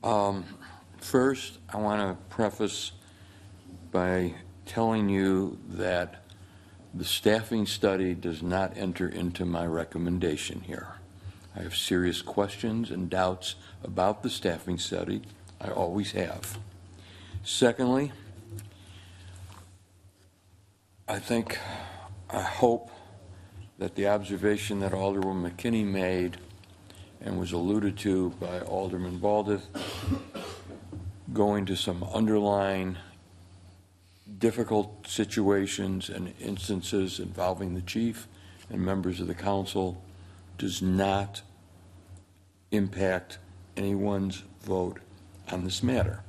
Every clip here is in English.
First, I want to preface by telling you that the staffing study does not enter into my recommendation here. I have serious questions and doubts about the staffing study. I always have. Secondly, I hope that the observation that Alderman McKinney made and was alluded to by Alderman Baldeth, going to some underlying difficult situations and instances involving the chief and members of the council, does not impact anyone's vote on this matter.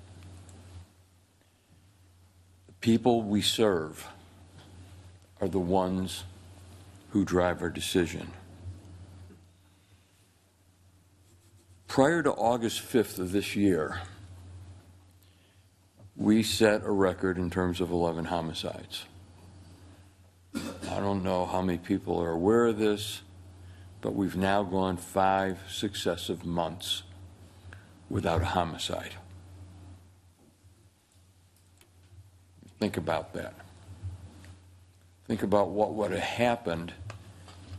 The people we serve are the ones who drive our decision. Prior to August 5th of this year, we set a record in terms of 11 homicides. I don't know how many people are aware of this, but we've now gone 5 successive months without a homicide. Think about that. Think about what would have happened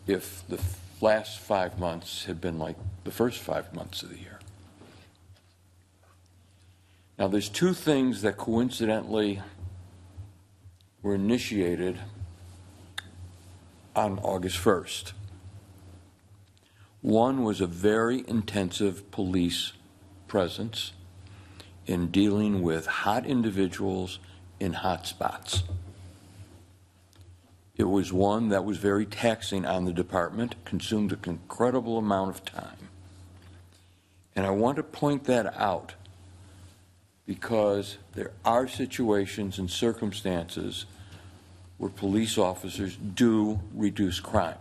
if the last 5 months had been like the first 5 months of the year. Now, there's 2 things that coincidentally were initiated on August 1st. One was a very intensive police presence in dealing with hot individuals in hot spots. It was one that was very taxing on the department, consumed an incredible amount of time. And I want to point that out because there are situations and circumstances where police officers do reduce crime.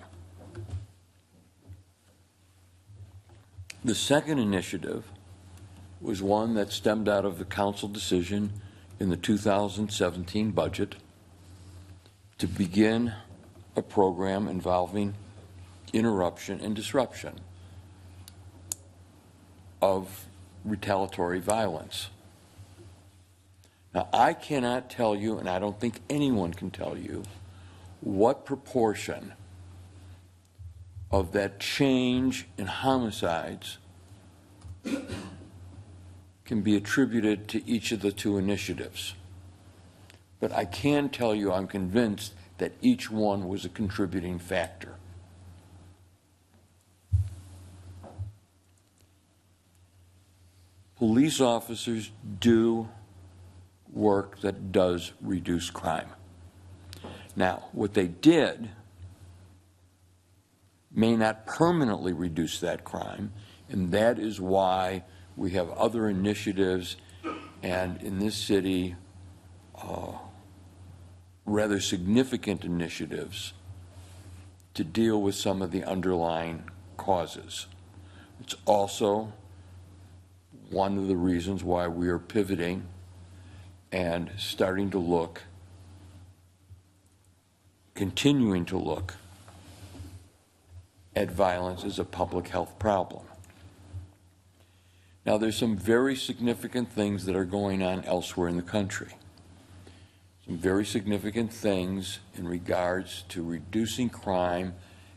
The second initiative was one that stemmed out of the council decision in the 2017 budget to begin a program involving interruption and disruption of retaliatory violence. Now, I cannot tell you, and I don't think anyone can tell you, what proportion of that change in homicides can be attributed to each of the 2 initiatives. But I can tell you I'm convinced that each one was a contributing factor. Police officers do work that does reduce crime. Now, what they did may not permanently reduce that crime, and that is why we have other initiatives, and in this city, rather significant initiatives to deal with some of the underlying causes. It's also one of the reasons why we are pivoting and starting to look, continuing to look at violence as a public health problem. Now, there's some very significant things that are going on elsewhere in the country. Some very significant things in regards to reducing crime,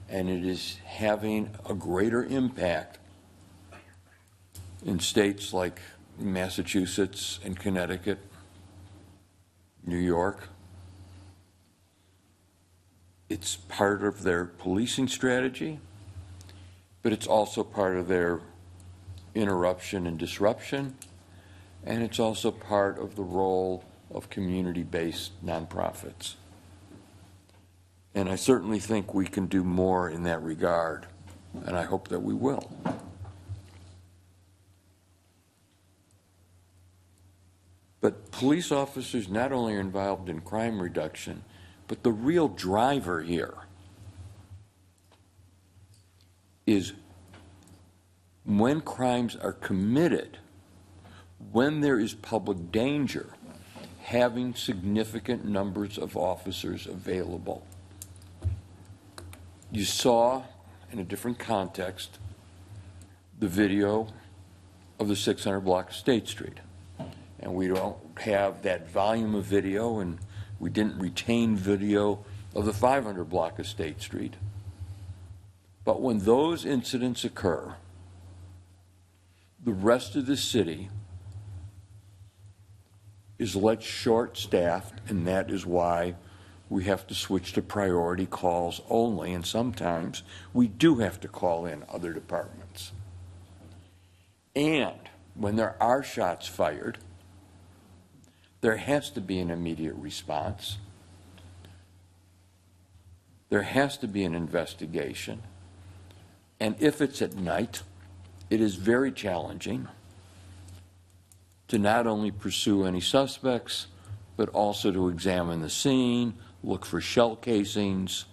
and it is having a greater impact in states like Massachusetts and Connecticut, New York. It's part of their policing strategy, but it's also part of their interruption and disruption, and it's also part of the role of community-based nonprofits. And I certainly think we can do more in that regard, and I hope that we will. But police officers not only are involved in crime reduction, but the real driver here is when crimes are committed, when there is public danger, having significant numbers of officers available. You saw, in a different context, the video of the 600 block of State Street. And we don't have that volume of video, and we didn't retain video of the 500 block of State Street. But when those incidents occur, the rest of the city is less short-staffed, and that is why we have to switch to priority calls only, and sometimes we do have to call in other departments. And when there are shots fired, there has to be an immediate response. There has to be an investigation. And if it's at night, it is very challenging to not only pursue any suspects, but also to examine the scene, look for shell casings,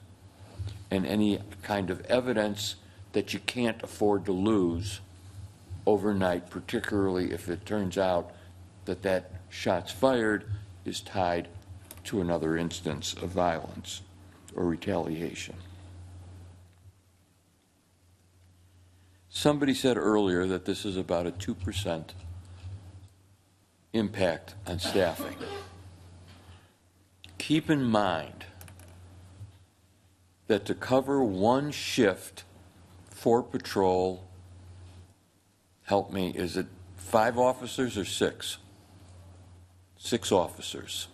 and any kind of evidence that you can't afford to lose overnight, particularly if it turns out that that shots fired is tied to another instance of violence or retaliation. Somebody said earlier that this is about a 2% impact on staffing. Keep in mind that to cover one shift for patrol, help me, is it 5 officers or 6? 6 officers.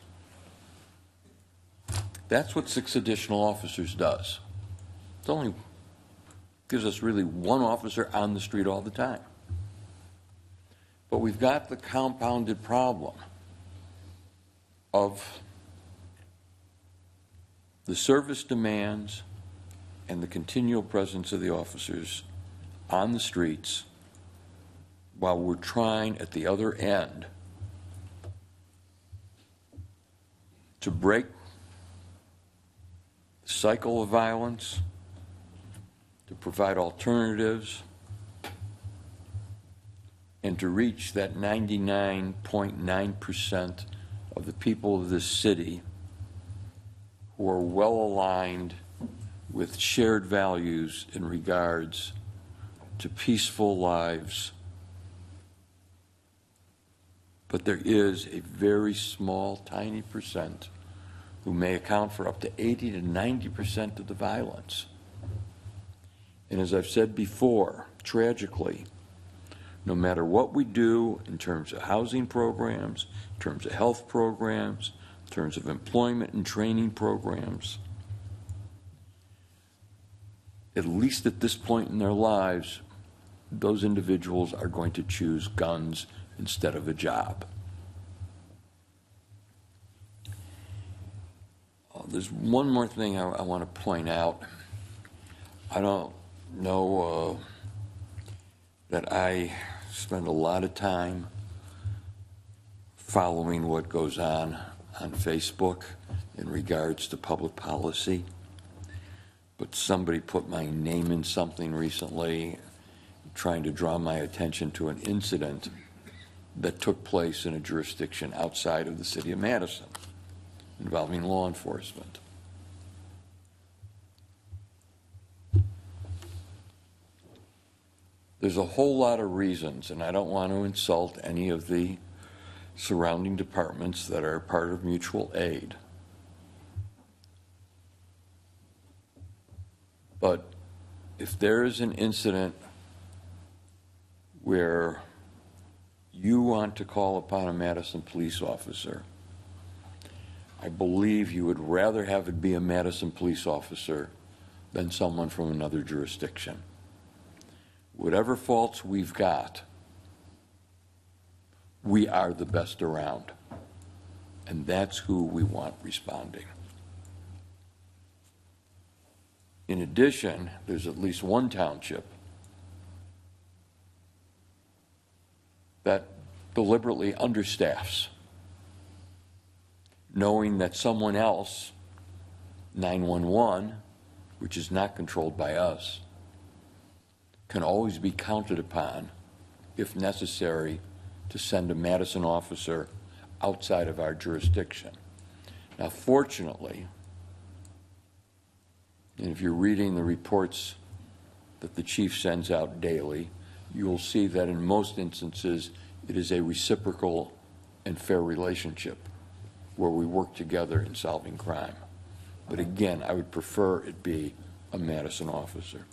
That's what 6 additional officers does. It only gives us really 1 officer on the street all the time. But we've got the compounded problem of the service demands and the continual presence of the officers on the streets while we're trying at the other end to break the cycle of violence, to provide alternatives, and to reach that 99.9% of the people of this city who are well aligned with shared values in regards to peaceful lives. But there is a very small, tiny percent who may account for up to 80 to 90% of the violence. And as I've said before, tragically, no matter what we do in terms of housing programs, in terms of health programs, in terms of employment and training programs, at least at this point in their lives, those individuals are going to choose guns instead of a job. There's one more thing I want to point out. I don't know that I spend a lot of time following what goes on Facebook in regards to public policy, but somebody put my name in something recently trying to draw my attention to an incident that took place in a jurisdiction outside of the city of Madison involving law enforcement. There's a whole lot of reasons, and I don't want to insult any of the surrounding departments that are part of mutual aid. But if there is an incident where you want to call upon a Madison police officer, I believe you would rather have it be a Madison police officer than someone from another jurisdiction. Whatever faults we've got, we are the best around. And that's who we want responding. In addition, there's at least one township that deliberately understaffs, knowing that someone else, 911, which is not controlled by us, can always be counted upon, if necessary, to send a Madison officer outside of our jurisdiction. Now, fortunately, and if you're reading the reports that the chief sends out daily, you'll see that in most instances, it is a reciprocal and fair relationship where we work together in solving crime. But again, I would prefer it be a Madison officer.